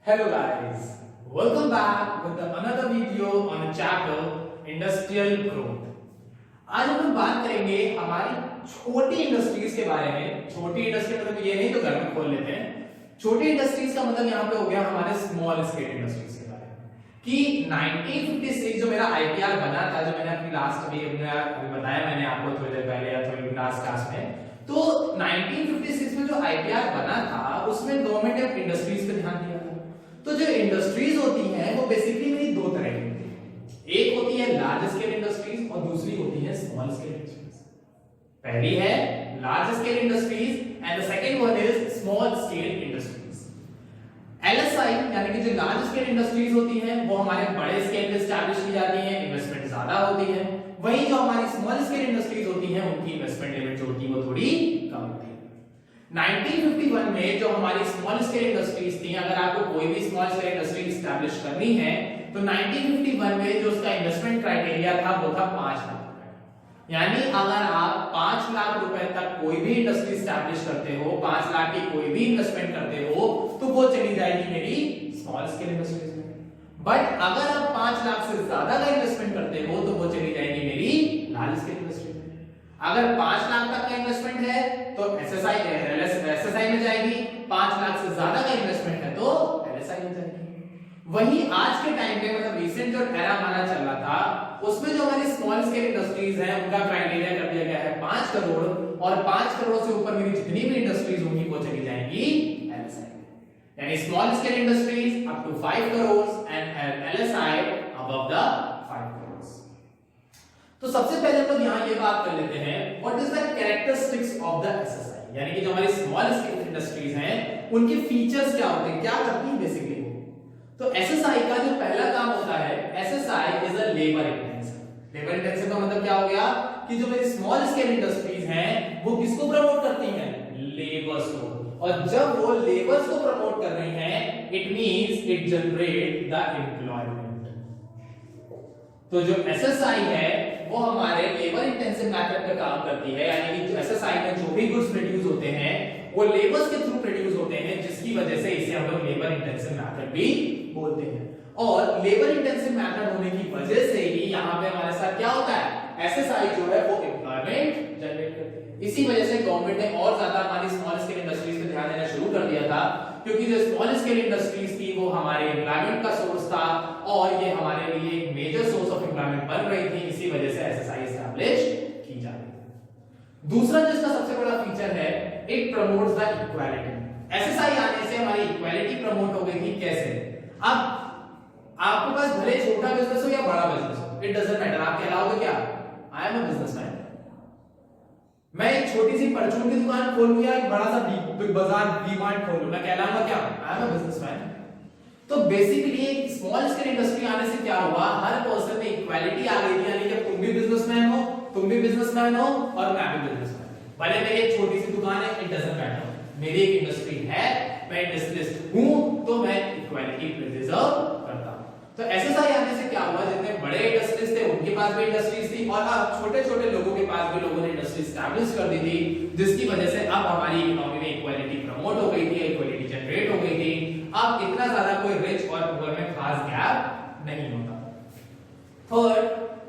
Hello guys, welcome back with another video on the chapter Industrial Growth. आज हम लोग बात करेंगे हमारी छोटी इंडस्ट्रीज के बारे में। छोटी इंडस्ट्री मतलब ये नहीं तो घर में खोल लेते हैं। छोटी इंडस्ट्रीज का मतलब यहाँ पे हो गया हमारे स्मॉल स्केल इंडस्ट्रीज के बारे में कि 1956 जो मेरा आईपीआर बना था, जो मैंने अपनी लास्ट अभी बताया मैंने आपको थोड़ी देर पहले या थोड़ी लास्ट क्लास में, तो 1956 में जो आईपीआर बना था उसमें गवर्नमेंट ने इंडस्ट्रीज पे ध्यान दिया था। तो जो इंडस्ट्रीज होती हैं वो बेसिकली मेरी दो तरह की होती है। एक होती है लार्ज स्केल इंडस्ट्रीज और दूसरी होती है स्मॉल स्केल इंडस्ट्रीज। पहली है large scale industries and the second one is small scale industries. LSI यानी कि जो लार्ज स्केल इंडस्ट्रीज होती हैं वो हमारे बड़े स्केल पे एस्टैब्लिश की जाती हैं, इन्वेस्टमेंट ज्यादा होती है। वहीं जो हमारी स्मॉल स्केल इंडस्ट्रीज होती हैं उनकी इन्वेस्टमेंट लिमिट जो होती है वो थोड़ी कम होती है। 1951 में जो हमारी स्मॉल स्केल इंडस्ट्रीज थी, अगर आपको कोई भी स्मॉल स्केल इंडस्ट्री एस्टैब्लिश करनी है तो 1951 में जो उसका इन्वेस्टमेंट क्राइटेरिया था वो था 5 लाख रुपए। यानी अगर आप 5 लाख रुपए तक कोई भी इंडस्ट्री एस्टैब्लिश करते हो, 5 लाख की कोई भी इन्वेस्टमेंट करते हो तो वो चली जाएगी मेरी स्मॉल स्केल इंडस्ट्रीज में। बट अगर आप 5 लाख से ज्यादा का इन्वेस्टमेंट करते हो तो वो चली जाएगी मेरी लार्ज स्केल इंडस्ट्री में। अगर 5 लाख तक का इन्वेस्टमेंट है तो एसएसआई में जाएगी, 5 लाख से ज्यादा का इन्वेस्टमेंट है तो एलएसआई में जाएगी। वहीं आज के टाइम पे मतलब रिसेंट जो एरा माना चल रहा था उसमें जो हमारी स्मॉल स्केल इंडस्ट्रीज हैं उनका क्राइटेरिया कर दिया गया है 5 करोड़ और 5 करोड़ से ऊपर मेरी जितनी भी इंडस्ट्रीज होंगी वो चली जाएंगी एलएसआई में। यानी small scale industries up to 5 crore and LSI above the 5 crore. तो सबसे पहले हम लोग यहाँ ये बात कर लेते हैं what is the characteristics of the SSI, यानी कि जो हमारी स्मॉल स्केल इंडस्ट्रीज हैं उनके फीचर्स क्या होते हैं, क्या करती हैं बेसिकली वो। तो एसएसआई का जो पहला काम होता है, SSI is a labour intensive. Labour intensive का मतलब क्या हो गया कि जो मेरी स्मॉल स्केल इंडस्ट्रीज हैं वो किसको प्रमोट करती हैं, लेबर्स को। और जब वो लेबर्स को प्रमोट कर रही हैं it means it generate the employment. तो जो एसएसआई है वो हमारे लेबर इंटेंसिव मेथड पे काम करती है, यानी कि एसएसआई में जो भी गुड्स प्रोड्यूस होते हैं वो लेबर्स के थ्रू प्रोड्यूस होते हैं, जिसकी वजह से इसे हम लोग लेबर इंटेंसिव मेथड भी बोलते हैं। और लेबर इंटेंसिव मेथड होने की वजह से ही यहाँ पे हमारे साथ क्या होता है, एसएसआई जो है वो एम्प्लॉयमेंट जनरेट करती है। इसी वजह से गवर्नमेंट ने और ज्यादा हमारी स्मॉल स्केल इंडस्ट्रीज पे ध्यान देना शुरू कर दिया था, क्योंकि जो स्मॉल स्केल इंडस्ट्रीज थी वो हमारे एम्प्लॉयमेंट का सोर्स था और ये हमारे लिए एक मेजर सोर्स ऑफ एम्प्लॉयमेंट बन रही थी। इसी वजह से एसएसआई एस्टैब्लिश की जा रही है। दूसरा जिसका सबसे बड़ा फीचर है it promotes the equality. SSI आने से हमारी इक्वालिटी प्रमोट हो गई थी। कैसे? अब आपके पास भले छोटा बिजनेस हो या बड़ा बिजनेस हो, इट डजंट मैटर, आप कहलाओगे क्या, आई एम अ बिजनेसमैन। मैं एक छोटी सी परचून की दुकान खोल लूं या एक बड़ा सा बिग बाजार डी-मार्ट खोल लूं, मैं कहलाऊंगा क्या, आई एम अ बिजनेसमैन। तो बेसिकली एक स्मॉल स्केल इंडस्ट्री आने से क्या हुआ, हर पर्सन में इक्वालिटी आ गई थी, यानी कि तुम भी बिजनेसमैन हो, तुम भी बिजनेसमैन हो और मैं भी बिजनेसमैन। भले मेरी एक छोटी सी दुकान है, इट डजंट मैटर, मेरी एक इंडस्ट्री है, मैं इंडस्ट्रियलिस्ट हूं तो मैं इक्वालिटी डिजर्व करता हूं। तो एसएसआई आने से क्या हुआ, जितने बड़े इंडस्ट्रीज थे उनके पास भी इंडस्ट्रीज थी और अब छोटे छोटे लोगों के पास भी लोगों ने इंडस्ट्री एस्टैब्लिश कर दी थी, जिसकी वजह से अब हमारी इकोनॉमी में इक्वालिटी प्रमोट हो गई थी, इक्वालिटी जनरेट हो गई थी। अब इतना ज्यादा कोई रिच और पुअर में खास गैप नहीं होता। Third,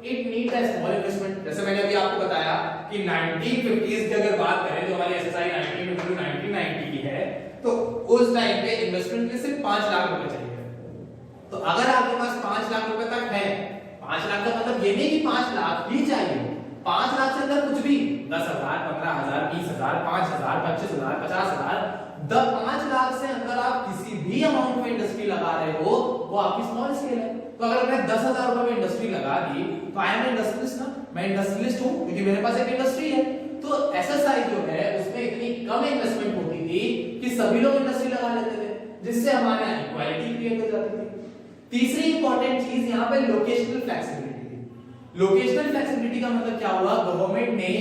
it need a small investment. जैसे मैंने अभी आपको बताया कि 1950s की अगर बात करें, जो हमारी एसएसआई 1950 टू 1990 की है, तो उस टाइम पे इन्वेस्टमेंट के सिर्फ 5 लाख रुपए चाहिए। तो अगर आपके पास 5 लाख रुपए तक है, 5 लाख का मतलब ये नहीं कि 5 लाख ही चाहिए, 5 लाख से अंदर कुछ भी 10,000, 15,000, 20,000, 5,000, 25,000, 50,000, 5 लाख से अंदर आप किसी भी अमाउंट में इंडस्ट्री लगा रहे हो वो आपकी स्मॉल स्केल है। तो अगर मैं 10,000 रुपए में इंडस्ट्री लगा दी तो आई एम इंडस्ट्रियलिस्ट ना, मैं इंडस्ट्रियलिस्ट हूं क्योंकि मेरे पास एक इंडस्ट्री है। तो एसएसआई जो है उसमें इतनी कम इन्वेस्टमेंट होती थी कि सभी लोग इंडस्ट्री लगा लेते थे, जिससे हमारे यहाँ इक्वालिटी क्रिएट हो जाती थी। तीसरी इंपॉर्टेंट चीज यहाँ पे लोकेशनल फ्लेक्सिबिलिटी थी। लोकेशनल फ्लेक्सिबिलिटी का मतलब क्या हुआ, गवर्नमेंट ने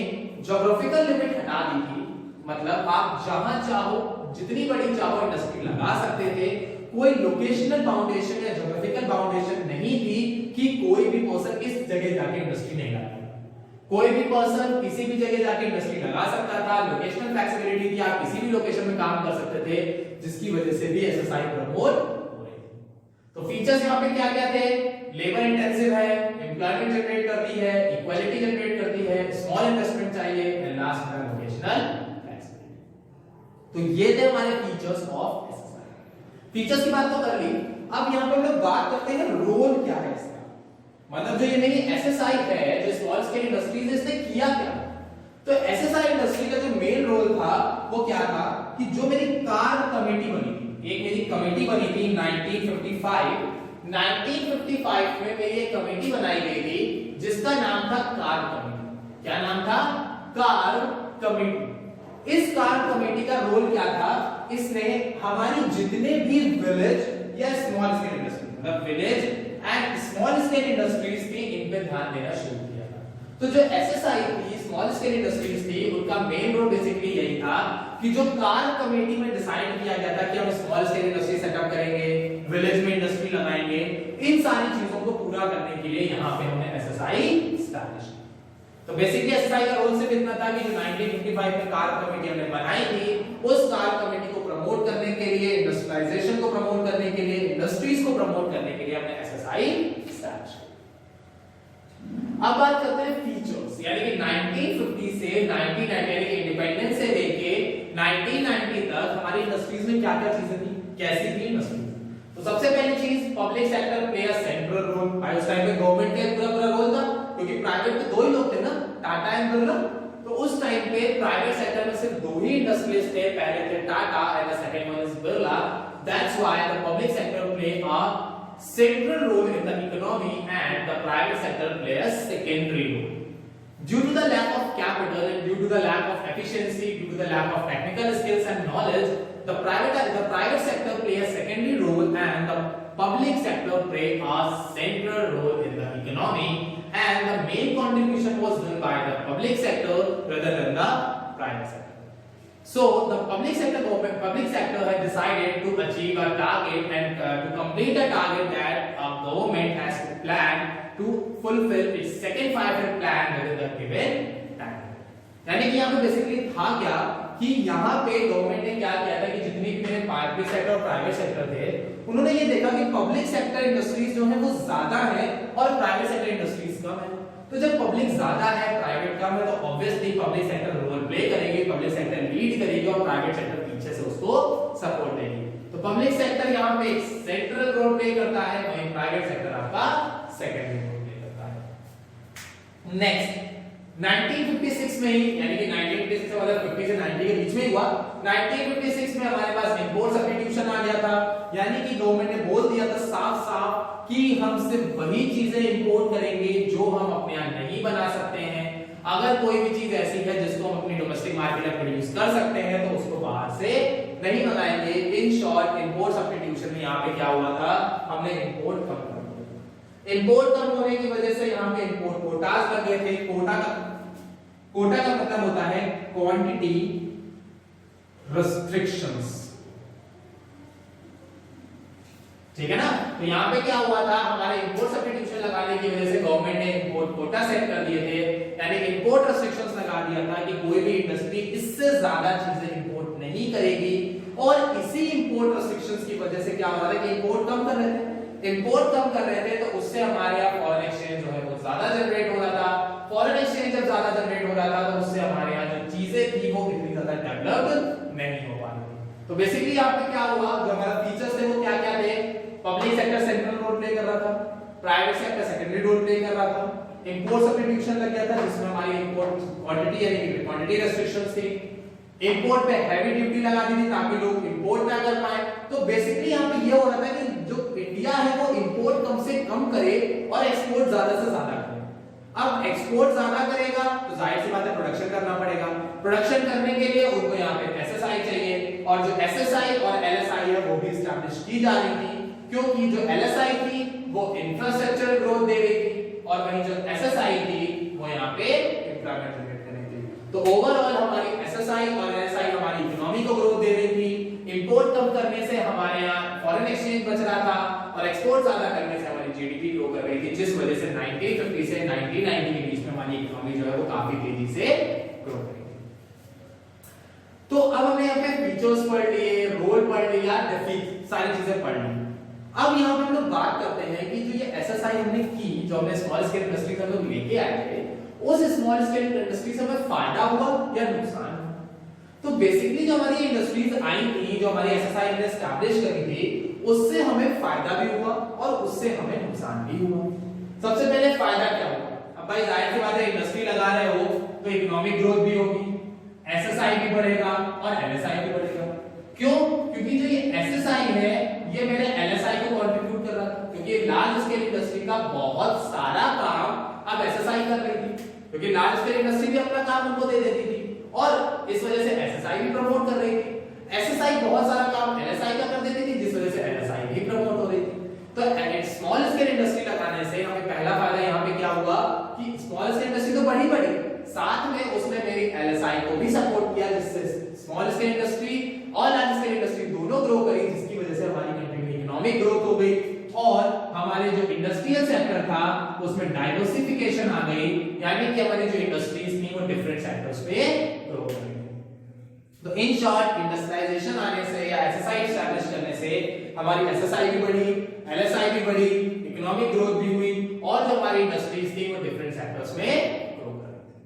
ज्योग्राफिकल लिमिट हटा दी थी, मतलब आप जहां चाहो जितनी बड़ी चाहो इंडस्ट्री लगा सकते थे। कोई लोकेशनल बाउंडेशन या ज्योग्राफिकल बाउंडेशन नहीं थी कि कोई भी पर्सन इस जगह जाके इंडस्ट्री नहीं लगाएगा। कोई भी पर्सन किसी भी जगह जाके इंडस्ट्री लगा सकता था। लोकेशनल फ्लेक्सिबिलिटी थी, आप किसी भी लोकेशन में काम कर सकते थे, जिसकी वजह से भी एसएसआई प्रमोट हो रही तो फीचर्स यहाँ पे क्या क्या थे? लेबर इंटेंसिव है, एम्प्लॉयमेंट जनरेट करती है, इक्वालिटी जनरेट करती है, स्मॉल इन्वेस्टमेंट चाहिए, एंड लास्ट है वोकेशनल फ्लेक्सिबिलिटी। तो ये थे हमारे फीचर्स ऑफ एसएसआई। फीचर्स की बात तो कर ली, अब यहाँ पे हम लोग बात करते हैं रोल क्या है इसका। मतलब जो ये मेरी एसएसआई है, जो स्मॉल स्केल इंडस्ट्रीज, इसने किया क्या? तो एसएसआई इंडस्ट्री का जो मेन रोल था वो क्या था कि जो मेरी कार कमेटी बनी थी, एक मेरी कमेटी बनी थी 1955 में मेरी एक कमेटी बनाई गई थी जिसका नाम था कार कमेटी। क्या नाम था? Car committee. इस कार कमेटी का रोल क्या था? इसने हमारी जितने भी विलेज या स्मॉल स्केल इंडस्ट्री, मतलब village and small scale industries थी, इन पे ध्यान देना शुरू किया था। तो जो एसएसआई थी, स्मॉल स्केल इंडस्ट्रीज थी, उनका मेन रोल बेसिकली यही था कि जो कार कमेटी में डिसाइड किया गया था कि हम स्मॉल स्केल इंडस्ट्री सेटअप करेंगे, विलेज में इंडस्ट्री लगाएंगे, इन सारी चीजों को पूरा करने के लिए यहाँ पे हमने एसएसआई एस्टैब्लिश किया। तो बेसिकली एसएसआई का रोल सिर्फ इतना था कि जो 1955 में कार कमेटी हमने बनाई थी, उस कार कमेटी को प्रमोट करने के लिए, इंडस्ट्रियलाइजेशन को प्रमोट करने के लिए, इंडस्ट्रीज को प्रमोट करने के लिए हमने एसएसआई एस्टैब्लिश किया। अब बात करते हैं फीचर्स, यानी कि 1950 से 1990 यानी कि इंडिपेंडेंस से लेके 1990 तक हमारी इंडस्ट्रीज में क्या-क्या चीजें थी, कैसी थी इंडस्ट्रीज। तो सबसे पहली चीज, public sector play a central role. भाई उस टाइम पे गवर्नमेंट का पूरा रोल था, क्योंकि प्राइवेट में दो ही लोग थे ना, टाटा एंड बिरला। तो उस टाइम पे प्राइवेट सेक्टर में सिर्फ दो ही इंडस्ट्रीज थे, पहले थे Tata and the second one is Birla. That's why the public sector play a central role in the economy and the private sector play a secondary role. Due to the lack of capital and due to the lack of efficiency, due to the lack of technical skills and knowledge, the private sector play a secondary role and the public sector play a central role in the economy, and the main contribution was done by the public sector rather than the private sector. So the public sector had decided to achieve a target and to complete a target that a government has to plan to fulfill its second 5-year plan within the given time. यानी कि यहाँ पे basically था क्या कि यहाँ पे government ने क्या किया था कि जितनी भी मेरे पब्लिक सेक्टर और प्राइवेट सेक्टर थे, उन्होंने ये देखा कि पब्लिक सेक्टर इंडस्ट्रीज जो है वो ज्यादा है और प्राइवेट सेक्टर इंडस्ट्रीज कम है। तो जब पब्लिक ज्यादा है, प्राइवेट कम है, तो obviously public sector role play करेगी, पब्लिक सेक्टर लीड करेगी और प्राइवेट सेक्टर पीछे से उसको सपोर्ट देगी। तो पब्लिक सेक्टर यहाँ पे एक सेंट्रल रोल प्ले करता है, वहीं प्राइवेट सेक्टर आपका सेकेंडरी रोल प्ले करता है। नेक्स्ट 1956 में ही, यानी कि 1956 से मतलब 50 से 90 के बीच में हुआ। 1956 में हमारे पास इंपोर्ट सब्स्टिट्यूशन आ गया था, यानी कि गवर्नमेंट ने बोल दिया था साफ-साफ कि हम सिर्फ वही चीजें इंपोर्ट करेंगे जो हम अपने यहाँ नहीं बना सकते हैं। अगर कोई भी चीज ऐसी है जिसको हम अपनी डोमेस्टिक मार्केट में प्रोड्यूस कर सकते हैं तो उसको बाहर से नहीं मंगाएंगे। इन शॉर्ट इंपोर्ट सब्स्टिट्यूशन में यहाँ पे क्या हुआ था, हमने इंपोर्ट कम कर दिया। इंपोर्ट कम होने की वजह से यहाँ पे इंपोर्ट कोटास लग गए थे। कोटा का मतलब होता है क्वांटिटी रिस्ट्रिक्शंस, ठीक है ना। तो यहाँ पे क्या हुआ था, हमारे इंपोर्ट सब्स्टिट्यूशन लगाने की वजह से गवर्नमेंट ने इंपोर्ट कोटा सेट कर दिए थे, यानी इंपोर्ट रिस्ट्रिक्शंस लगा दिया था कि कोई भी इंडस्ट्री इससे ज्यादा चीजें इंपोर्ट नहीं करेगी। और इसी इंपोर्ट रिस्ट्रिक्शंस की वजह से क्या हो रहा था कि इंपोर्ट कम कर रहे थे, तो उससे हमारे यहाँ फॉरेन एक्सचेंज जो है वो ज्यादा जनरेट हो रहा था। फॉरेन एक्सचेंज जब ज्यादा जनरेट हो रहा था तो उससे हमारे यहाँ जो चीजें थी वो इतनी ज्यादा डेवलप नहीं हो पा रही थी। तो बेसिकली यहाँ पे क्या हुआ, जो हमारा फीचर्स थे वो क्या क्या थे, public sector central role play कर रहा था, private sector secondary role play कर रहा था, इंपोर्ट सब्स्टिट्यूशन लग गया था जिसमें हमारी इंपोर्ट क्वांटिटी यानी कि क्वांटिटी रेस्ट्रिक्शंस थी, इंपोर्ट पे हैवी ड्यूटी लगा दी थी ताकि लोग इंपोर्ट ना कर पाए। तो बेसिकली यहाँ पे ये हो रहा था कि जो इंडिया है वो इंपोर्ट कम से कम करे और एक्सपोर्ट ज्यादा से ज्यादा करे। अब एक्सपोर्ट ज्यादा करेगा तो जाहिर सी बात है प्रोडक्शन करना पड़ेगा। प्रोडक्शन करने के लिए उनको यहाँ पे एसएसआई चाहिए, और जो एसएसआई और एलएसआई है वो भी एस्टैब्लिश की जा रही थी, क्योंकि जो एलएसआई थी वो इंफ्रास्ट्रक्चर ग्रोथ दे रही थी और वहीं जो एसएसआई थी वो यहाँ पे एम्प्लॉयमेंट जनरेट कर रही थी। तो ओवरऑल हमारी एसएसआई और एलएसआई हमारी इकोनॉमी को ग्रोथ दे रही थी। इंपोर्ट कम करने से हमारे यहाँ फॉरेन एक्सचेंज बच रहा था और एक्सपोर्ट ज्यादा करने से हमारी जीडीपी ग्रो कर रही थी, जिस वजह से 1950 से 1990 के बीच में हमारी इकोनॉमी जो है वो काफी तेजी से ग्रो कर रही थी। तो अब हमने यहाँ पे फीचर्स पढ़ लिए, रोल पढ़ लिया, सारी चीजें पढ़ ली। अब यहाँ पे हम लोग बात करते हैं कि जो ये एसएसआई हमने की, जो हमने स्मॉल स्केल इंडस्ट्री का लोग लेके आए थे, उस स्मॉल स्केल इंडस्ट्री से हमें फायदा हुआ या नुकसान? तो बेसिकली जो हमारी इंडस्ट्रीज आई थी, जो हमारी एसएसआई ने एस्टैब्लिश करी थी, उससे हमें फायदा भी हुआ और उससे हमें नुकसान भी हुआ। सबसे पहले फायदा क्या हुआ? अब भाई जाहिर सी बात है, इंडस्ट्री लगा रहे हो तो इकोनॉमिक ग्रोथ भी होगी, एसएसआई भी बढ़ेगा और एलएसआई भी बढ़ेगा। क्यों? क्योंकि जो ये एसएसआई है ये मेरे एलएसआई को कंट्रीब्यूट कर रहा था, क्योंकि लार्ज स्केल इंडस्ट्री का बहुत सारा काम अब एसएसआई कर रही थी, क्योंकि लार्ज स्केल इंडस्ट्री भी अपना काम उनको दे देती थी और इस वजह से एसएसआई भी प्रमोट कर रही थी। एसएसआई बहुत सारा काम एलएसआई का कर देती थी, जिस वजह से एलएसआई भी प्रमोट हो रही थी। तो स्मॉल स्केल इंडस्ट्री लगाने से हमें पहला फायदा यहाँ पे क्या हुआ कि स्मॉल स्केल इंडस्ट्री तो बढ़ी, साथ में उसने मेरी एलएसआई को भी सपोर्ट किया, जिससे स्मॉल स्केल इंडस्ट्री और लार्ज स्केल इंडस्ट्री दोनों ग्रो करी, जिसकी वजह से हमारी कंट्री में इकोनॉमिक ग्रोथ हो गई और हमारे जो इंडस्ट्रियल सेक्टर था उसमें डाइवर्सिफिकेशन आ गई, यानी कि हमारी जो इंडस्ट्रीज थी वो डिफरेंट सेक्टर्स पे ग्रो कर रही थी। तो इन शॉर्ट, इंडस्ट्रियलाइजेशन आने से या एसएसआई एस्टैब्लिश करने से हमारी एसएसआई भी बढ़ी, एलएसआई भी बढ़ी, इकोनॉमिक ग्रोथ भी हुई और जो हमारी इंडस्ट्रीज थी वो डिफरेंट सेक्टर्स में ग्रो कर रही थी।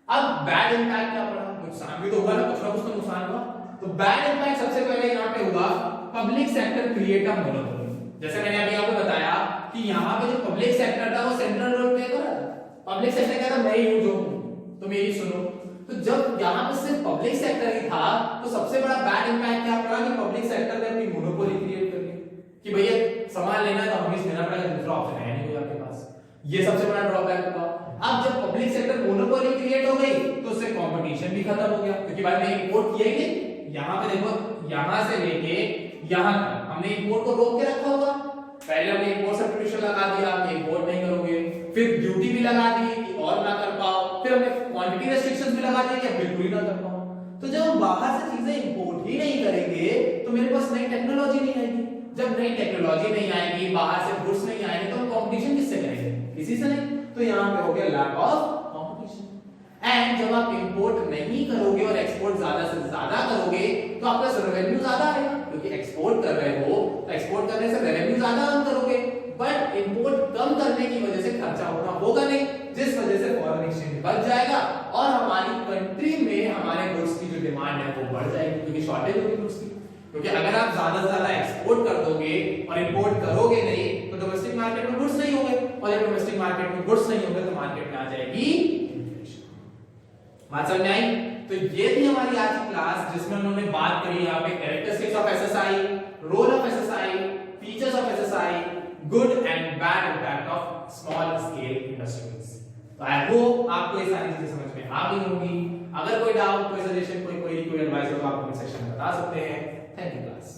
अब बैड इंपैक्ट क्या पड़ा? नुकसान भी तो होगा ना, कुछ ना कुछ तो नुकसान हुआ। तो बैड इंपैक्ट सबसे पहले यहाँ पे हुआ public sector create a monopoly. जैसे मैंने अभी आपको बताया कि यहाँ पे जो पब्लिक सेक्टर था वो सेंट्रल रोल प्ले कर रहा था। पब्लिक सेक्टर कहता मैं ही हूं जो हूं, तो मेरी सुनो। तो जब यहाँ पे सिर्फ पब्लिक सेक्टर ही था तो सबसे बड़ा बैड इंपैक्ट क्या पड़ा कि पब्लिक सेक्टर ने अपनी मोनोपोली क्रिएट कर ली कि भैया सामान लेना है तो हमें लेना पड़ेगा, दूसरा ऑप्शन है नहीं आपके पास। ये सबसे बड़ा ड्रॉबैक हुआ। अब जब पब्लिक सेक्टर मोनोपोली क्रिएट हो गई तो उससे कंपटीशन भी खत्म हो गया, क्योंकि भाई मैं इंपोर्ट किया ही नहीं। यहाँ पे देखो, यहाँ से लेके यहाँ तक हमने इंपोर्ट को रोक के रखा होगा। पहले हमने इंपोर्ट सब्स्टिट्यूशन लगा दिया कि इंपोर्ट नहीं करोगे, फिर ड्यूटी भी लगा दी कि और ना कर पाओ, फिर हमने क्वांटिटी रेस्ट्रिक्शंस भी लगा दिए कि बिल्कुल ही ना कर पाओ। तो जब हम बाहर से चीजें इंपोर्ट ही नहीं करेंगे तो मेरे पास नई टेक्नोलॉजी नहीं आएगी। जब नई टेक्नोलॉजी नहीं आएगी, बाहर से गुड्स नहीं आएंगे, तो हम कंपटीशन किससे करेंगे? किसी से नहीं। तो यहाँ पे हो गया लैक ऑफ कंपटीशन। एंड जब आप इंपोर्ट नहीं करोगे और एक्सपोर्ट ज्यादा से ज्यादा करोगे तो आपका रेवेन्यू ज्यादा आएगा, क्योंकि एक्सपोर्ट कर रहे हो तो एक्सपोर्ट करने से रेवेन्यू ज्यादा अर्न करोगे। बट इंपोर्ट कम करने की वजह से खर्चा उतना होगा नहीं, जिस वजह से फॉरेन एक्सचेंज बढ़ जाएगा और हमारी कंट्री में हमारे गुड्स की जो डिमांड है वो बढ़ जाएगी, क्योंकि शॉर्टेज होगी गुड्स की। क्योंकि अगर आप ज्यादा से ज्यादा एक्सपोर्ट कर दोगे और इंपोर्ट करोगे नहीं तो डोमेस्टिक मार्केट में गुड्स नहीं होंगे, और जब डोमेस्टिक मार्केट में गुड्स नहीं होंगे तो मार्केट में आ जाएगी इन्फ्लेशन। बात समझ आई? तो ये थी हमारी आज की क्लास, जिसमें उन्होंने बात करी यहाँ पे characteristics of SSI, role of SSI, features of SSI, good and bad impact of small scale industries. तो आई होप आपको ये सारी चीजें समझ में आ गई होंगी। अगर कोई डाउट, कोई सजेशन, कोई एडवाइस हो तो आप कमेंट सेक्शन में बता सकते हैं। Thank you class.